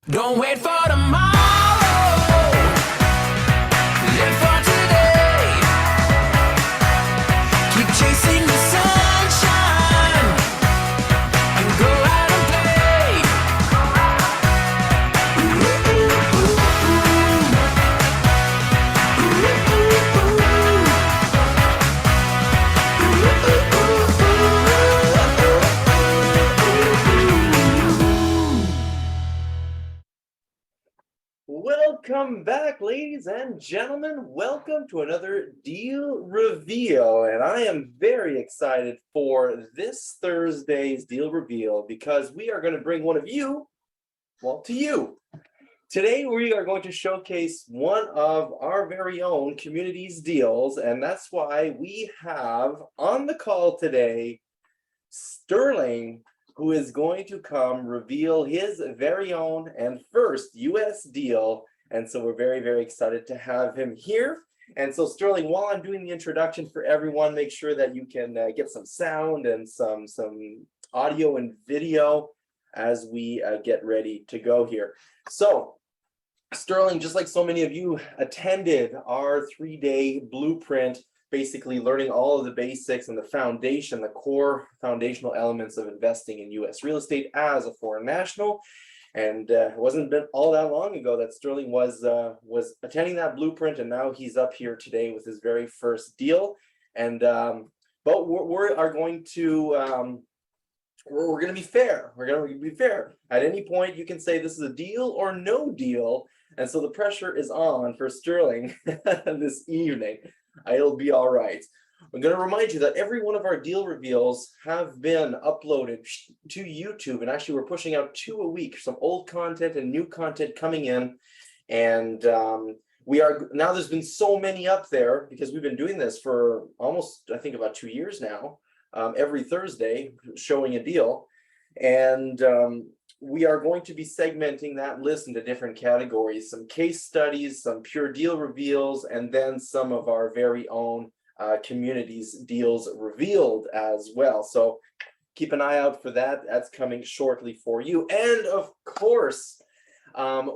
Don't wait for tomorrow. Live for today. Keep chasing the sunshine and go out and play. Welcome back, ladies and gentlemen. Welcome to another Deal Reveal. And I am very excited for this Thursday's Deal Reveal because we are going to bring one of you, well, to you. Today, we are going to showcase one of our very own community's deals. And that's why we have on the call today, Sterling, who is going to come reveal his very own and first US deal. And so we're very, very excited to have him here. And so Sterling, while I'm doing the introduction for everyone, make sure that you can get some sound and some audio and video as we get ready to go here. So Sterling, just like so many of you attended our 3-day blueprint, basically learning all of the basics and the foundation, the core foundational elements of investing in US real estate as a foreign national. And it wasn't been all that long ago that Sterling was attending that blueprint, and now he's up here today with his very first deal. And but we're going to we're going to be fair. We're going to be fair. At any point, you can say this is a deal or no deal. And so the pressure is on for Sterling this evening. It'll be all right. I'm going to remind you that every one of our deal reveals have been uploaded to YouTube, and actually we're pushing out 2 a week, some old content and new content coming in. And we are now, there's been so many up there because we've been doing this for almost, I think, about 2 years now, every Thursday showing a deal. And we are going to be segmenting that list into different categories, some case studies, some pure deal reveals, and then some of our very own communities deals revealed as well. So keep an eye out for that. That's coming shortly for you. And of course,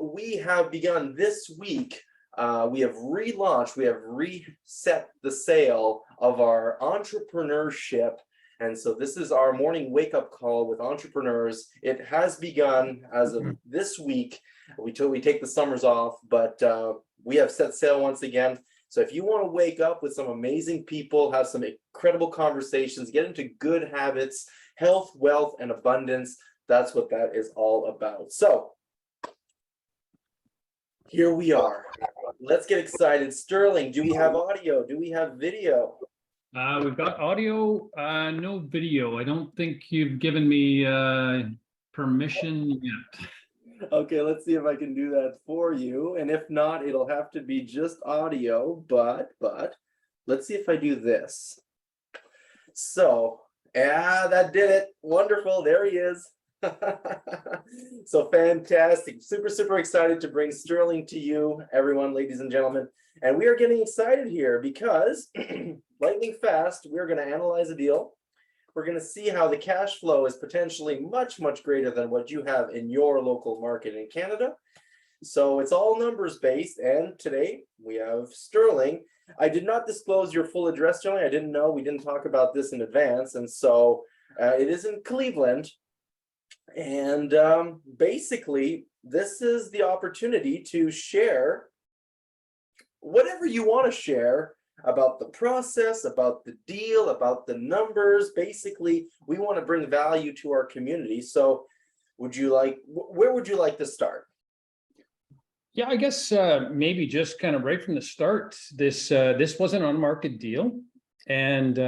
we have begun this week. We have relaunched, we have reset the sale of our entrepreneurship. And so this is our morning wake-up call with entrepreneurs. It has begun as of this week. We take the summers off, but we have set sail once again. So if you want to wake up with some amazing people, have some incredible conversations, get into good habits, health, wealth, and abundance, that's what that is all about. So here we are. Let's get excited. Sterling, do we have audio? Do we have video? We've got audio, no video. I don't think you've given me permission yet. Okay, let's see if I can do that for you. And if not, it'll have to be just audio, but let's see if I do this. So, yeah, that did it. Wonderful, there he is. So fantastic. Super excited to bring Sterling to you, everyone, ladies and gentlemen. And we are getting excited here because lightning fast, we're going to analyze a deal. We're going to see how the cash flow is potentially much greater than what you have in your local market in Canada. So it's all numbers based. And today we have Sterling. I did not disclose your full address, Sterling. I didn't know. We didn't talk about this in advance. And so it is in Cleveland. And basically, this is the opportunity to share whatever you want to share about the process, about the deal, about the numbers. Basically, we want to bring value to our community. So where would you like to start? Yeah, I guess maybe just kind of right from the start, this was an on-market deal. And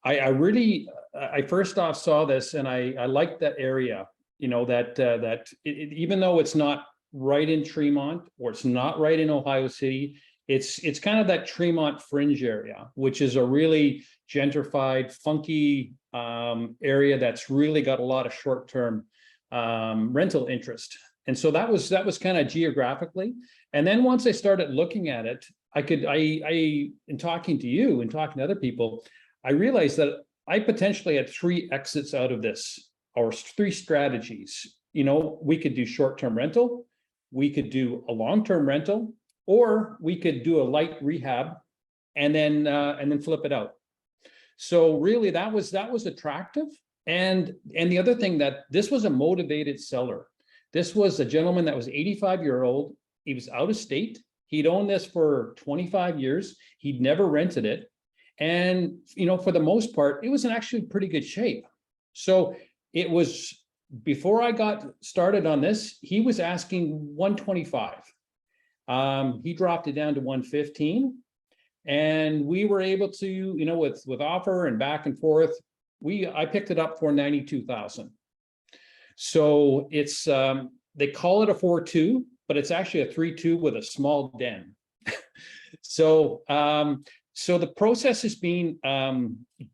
I first off saw this and I liked that area, you know, that even though it's not right in Tremont or it's not right in Ohio City, it's kind of that Tremont fringe area, which is a really gentrified, funky area that's really got a lot of short-term rental interest. And so that was kind of geographically. And then once I started looking at it, in talking to you and talking to other people, I realized that I potentially had 3 exits out of this, or 3 strategies. we could do short-term rental, we could do a long-term rental, or we could do a light rehab and then flip it out. So really that was attractive. And the other thing, that this was a motivated seller. This was a gentleman that was 85-year-old. He was out of state. He'd owned this for 25 years. He'd never rented it. And, for the most part, it was in actually pretty good shape. So it was, before I got started on this, he was asking 125. He dropped it down to 115. And we were able to, with offer and back and forth, I picked it up for 92,000. So it's, they call it a 4.2, but it's actually a 3.2 with a small den. So the process has been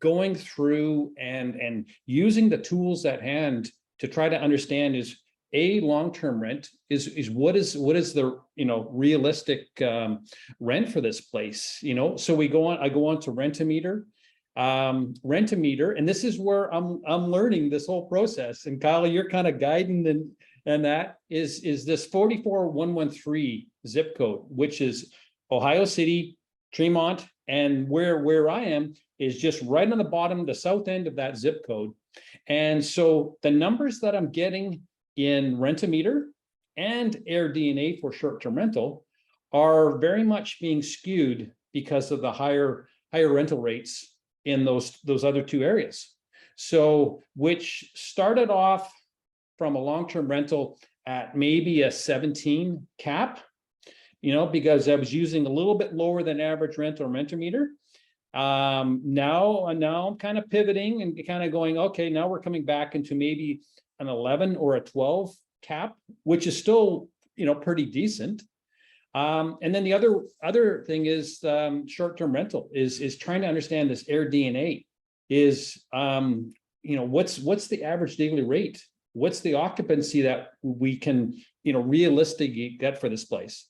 going through and using the tools at hand to try to understand is long-term rent is what is the realistic rent for this place. So I go on to Rent-A-Meter, and this is where I'm learning this whole process. And Kyle, you're kind of guiding, and that is this 44113 zip code, which is Ohio City, Tremont, and where I am is just right on the bottom, the south end of that zip code. And so the numbers that I'm getting in Rent-A-Meter and AirDNA for short-term rental are very much being skewed because of the higher rental rates in those other two areas. So which started off from a long-term rental at maybe a 17 cap, because I was using a little bit lower than average rent or Rent-A-Meter. Now I'm kind of pivoting and kind of going, okay, now we're coming back into maybe an 11 or a 12 cap, which is still, pretty decent. And then the other thing is short-term rental is trying to understand this AirDNA is, what's the average daily rate? What's the occupancy that we can, realistically get for this place?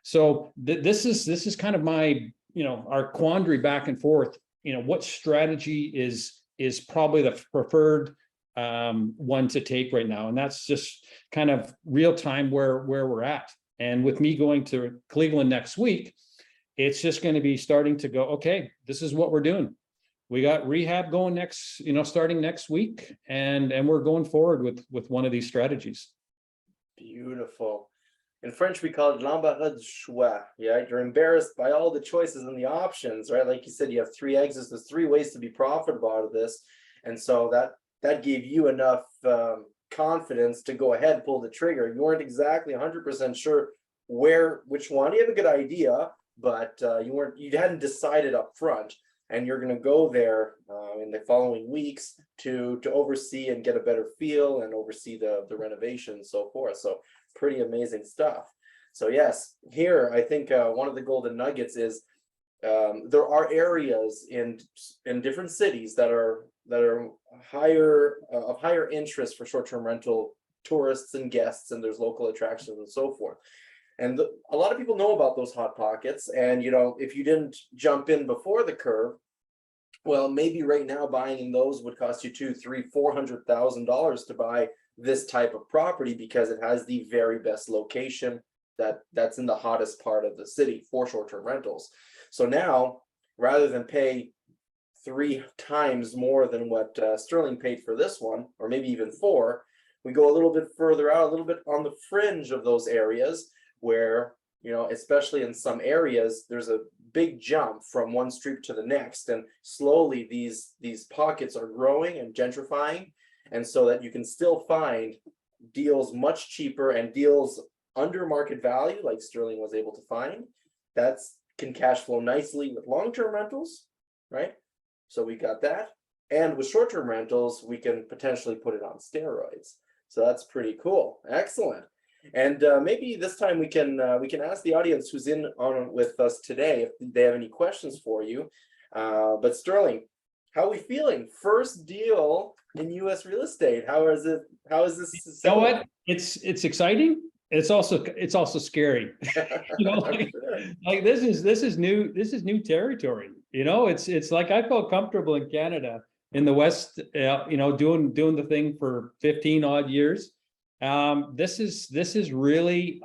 So this is kind of my, our quandary back and forth, what strategy is probably the preferred one to take right now. And that's just kind of real time where we're at. And with me going to Cleveland next week, it's just going to be starting to go, okay, this is what we're doing. We got rehab going starting next week, and we're going forward with one of these strategies. Beautiful. In French, we call it l'embarras du choix. Yeah, you're embarrassed by all the choices and the options, right? Like you said, you have three exits. There's three ways to be profitable out of this, and so that gave you enough confidence to go ahead and pull the trigger. You weren't exactly 100% sure which one. You have a good idea, but you hadn't decided up front. And you're going to go there in the following weeks to oversee and get a better feel and oversee the renovation and so forth. So pretty amazing stuff. So yes, here I think one of the golden nuggets is there are areas in different cities that are higher of higher interest for short-term rental tourists and guests, and there's local attractions and so forth. And a lot of people know about those hot pockets. And, if you didn't jump in before the curve, well, maybe right now buying in those would cost you $200,000, $300,000, $400,000 to buy this type of property because it has the very best location that's in the hottest part of the city for short-term rentals. So now, rather than pay 3 times more than what Sterling paid for this one, or maybe even 4, we go a little bit further out, a little bit on the fringe of those areas, where especially in some areas there's a big jump from one street to the next, and slowly these pockets are growing and gentrifying, and so that you can still find deals much cheaper and deals under market value like Sterling was able to find that can cash flow nicely with long-term rentals, right? So we got that, and with short-term rentals we can potentially put it on steroids. So that's pretty cool. Excellent. And maybe this time we can ask the audience who's in on with us today if they have any questions for you. But Sterling, how are we feeling? First deal in U.S. real estate. How is it? How is this? You know what? It's exciting. It's also scary. Like this is new territory. It's like I felt comfortable in Canada, in the West, doing the thing for 15 odd years. This is really,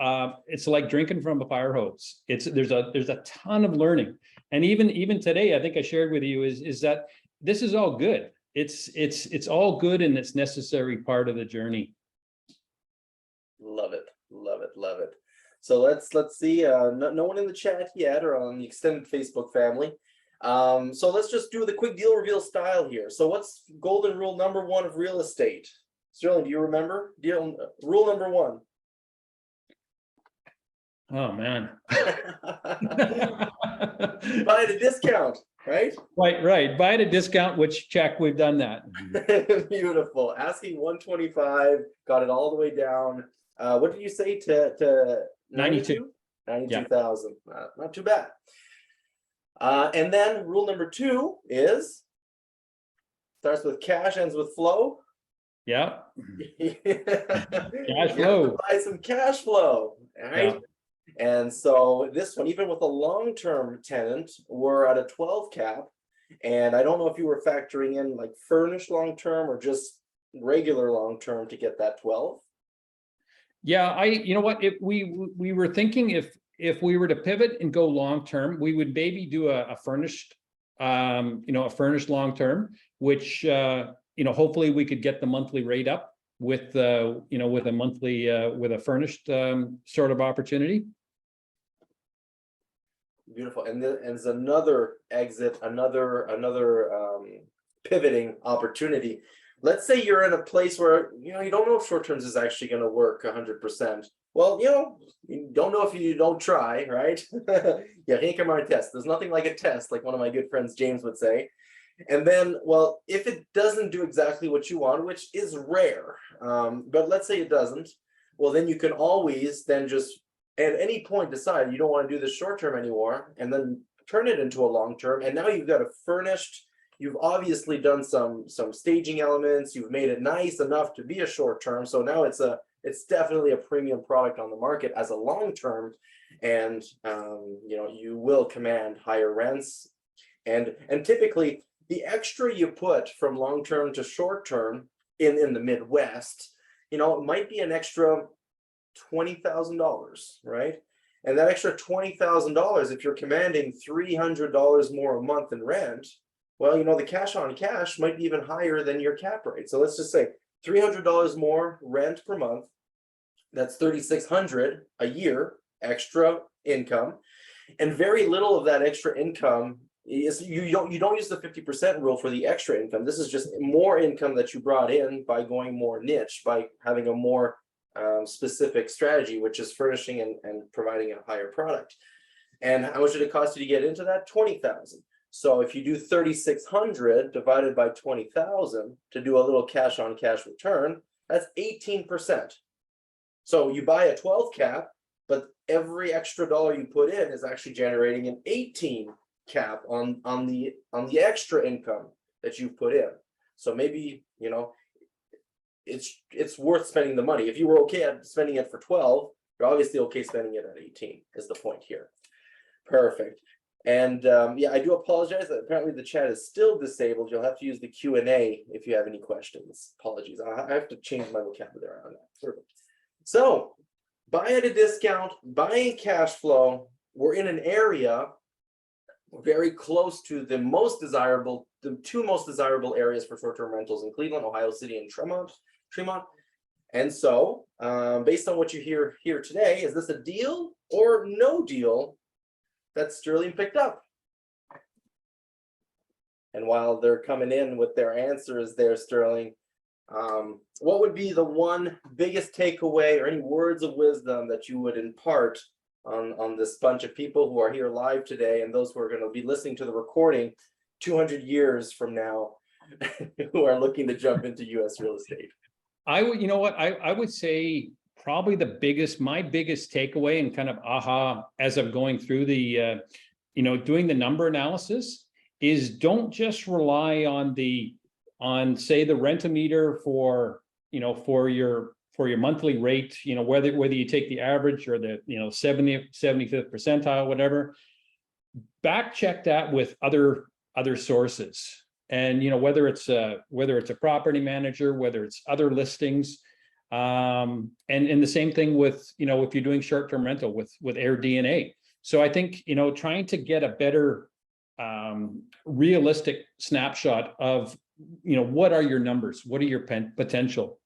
it's like drinking from a fire hose. There's a ton of learning. And even today, I think I shared with you is that this is all good. It's all good and it's necessary part of the journey. Love it, love it, love it. So let's see, no one in the chat yet or on the extended Facebook family. So let's just do the quick deal reveal style here. So what's golden rule number 1 of real estate? Sterling, do you remember? Rule number 1. Oh, man. Buy at a discount, right? Right. Buy at a discount, which check, we've done that. Beautiful. Asking 125, got it all the way down. What did you say to 92? 92,000. Not too bad. And then rule number 2 is starts with cash, ends with flow. Yeah. You have to flow. buy some cash flow, right? And so this one, even with a long-term tenant, we're at a 12 cap. And I don't know if you were factoring in like furnished long-term or just regular long-term to get that 12. Yeah, you know what, if we were thinking if we were to pivot and go long-term, we would maybe do a furnished, a furnished long-term, which, hopefully we could get the monthly rate up with, with a monthly, with a furnished sort of opportunity. Beautiful. And there's another exit, another pivoting opportunity. Let's say you're in a place where, you don't know if short terms is actually going to work 100%. Well, you don't know if you don't try, right? Yeah, rien que un test. There's nothing like a test, like one of my good friends, James, would say. And then, well, if it doesn't do exactly what you want, which is rare, but let's say it doesn't, well, then you can always then just at any point decide you don't want to do this short term anymore and then turn it into a long term. And now you've got a furnished, you've obviously done some staging elements, you've made it nice enough to be a short term. So now it's definitely a premium product on the market as a long term. And you will command higher rents. And typically the extra you put from long term to short term in the Midwest, it might be an extra $20,000, right? And that extra $20,000, if you're commanding $300 more a month in rent, well, the cash on cash might be even higher than your cap rate. So let's just say $300 more rent per month. That's $3,600 a year extra income, and very little of that extra income is you don't use the 50% rule for the extra income. This is just more income that you brought in by going more niche, by having a more specific strategy, which is furnishing and providing a higher product. And how much did it cost you to get into that? 20,000. So if you do 3,600 divided by 20,000 to do a little cash on cash return, that's 18%. So you buy a 12 cap, but every extra dollar you put in is actually generating an 18 cap on the extra income that you've put in. So maybe, it's worth spending the money. If you were okay at spending it for 12, you're obviously okay spending it at 18 is the point here. Perfect. And I do apologize that apparently the chat is still disabled. You'll have to use the Q&A if you have any questions. Apologies. I have to change my vocabulary on that. Perfect. So buy at a discount, buying cash flow. We're in an area very close to the two most desirable areas for short-term rentals in Cleveland, Ohio City, and Tremont. And so based on what you hear here today, is this a deal or no deal that Sterling picked up? And while they're coming in with their answers there, Sterling, what would be the one biggest takeaway or any words of wisdom that you would impart on this bunch of people who are here live today and those who are going to be listening to the recording 200 years from now who are looking to jump into U.S. real estate? I would say probably my biggest takeaway and kind of aha as I'm going through the, doing the number analysis is don't just rely on say the Rent-A-Meter for your monthly rate, whether you take the average or the, 75th percentile, whatever, back check that with other sources. And, whether it's a property manager, whether it's other listings, And the same thing with, if you're doing short-term rental with Air DNA. So I think, trying to get a better realistic snapshot of, what are your numbers? What are your potential?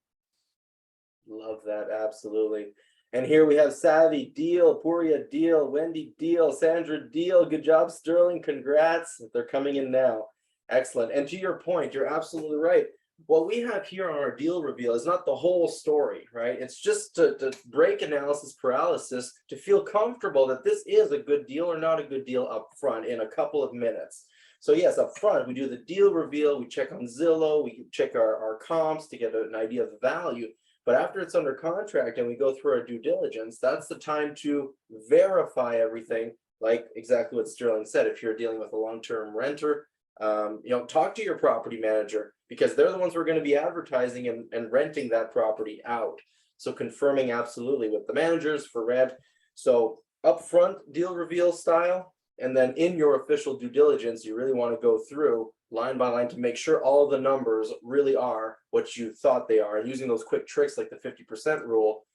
Love that, absolutely. And here we have Savvy, deal, Puria, deal, Wendy, deal, Sandra, deal. Good job, Sterling. Congrats. They're coming in now. Excellent. And to your point, you're absolutely right. What we have here on our deal reveal is not the whole story, right? It's just to break analysis paralysis, to feel comfortable that this is a good deal or not a good deal up front in a couple of minutes. So yes, up front, we do the deal reveal, we check on Zillow, we check our comps to get an idea of the value. But after it's under contract and we go through our due diligence, that's the time to verify everything, like exactly what Sterling said. If you're dealing with a long-term renter, talk to your property manager, because they're the ones who are going to be advertising and renting that property out. So confirming absolutely with the managers for rent. So upfront deal reveal style, and then in your official due diligence, you really want to go through line by line to make sure all the numbers really are what you thought they are. And using those quick tricks like the 50% rule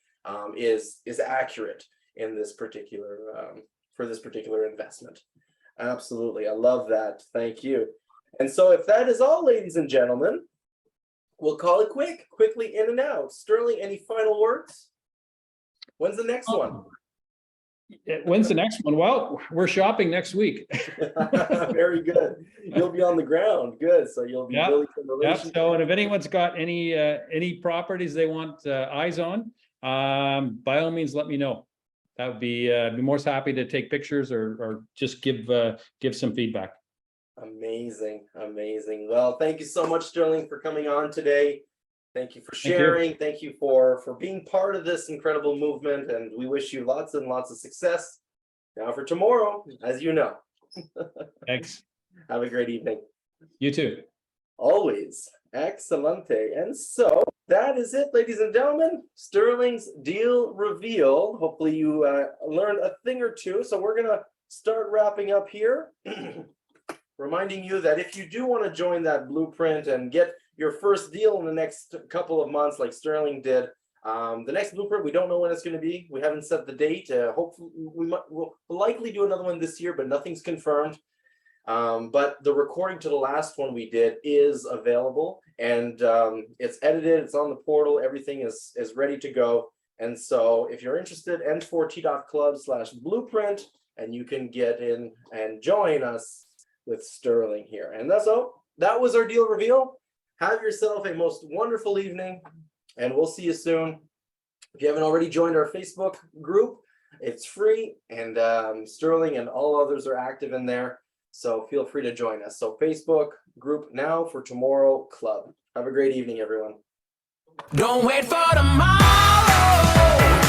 is accurate in this particular for this particular investment. Absolutely. I love that. Thank you. And so if that is all, ladies and gentlemen, we'll call it quickly in and out. Sterling, any final words? When's the next one? When's the next one? Well, we're shopping next week. Very good. You'll be on the ground. Good. So you'll be building some Yeah. relationships. So, and if anyone's got any properties they want eyes on, by all means, let me know. That would be more happy to take pictures or just give some feedback. Amazing. Well, thank you so much, Sterling, for coming on today. Thank you for Thank you. sharing. Thank you for being part of this incredible movement, and we wish you lots and lots of success. Now for tomorrow, as you know. Thanks. Have a great evening. You too. Always. Excelente. And so that is it, ladies and gentlemen. Sterling's deal reveal. Hopefully you learned a thing or two. So we're going to start wrapping up here. Reminding you that if you do want to join that blueprint and get your first deal in the next couple of months, like Sterling did, the next blueprint, we don't know when it's going to be. We haven't set the date. Hopefully, we'll likely do another one this year, but nothing's confirmed. But the recording to the last one we did is available, and it's edited. It's on the portal. Everything is ready to go. And so, if you're interested, n4t.club/blueprint, and you can get in and join us with Sterling here. And that's all. That was our deal reveal. Have yourself a most wonderful evening, and we'll see you soon. If you haven't already joined our Facebook group, it's free, and Sterling and all others are active in there. So feel free to join us. So Facebook group now for Tomorrow Club. Have a great evening, everyone. Don't wait for tomorrow.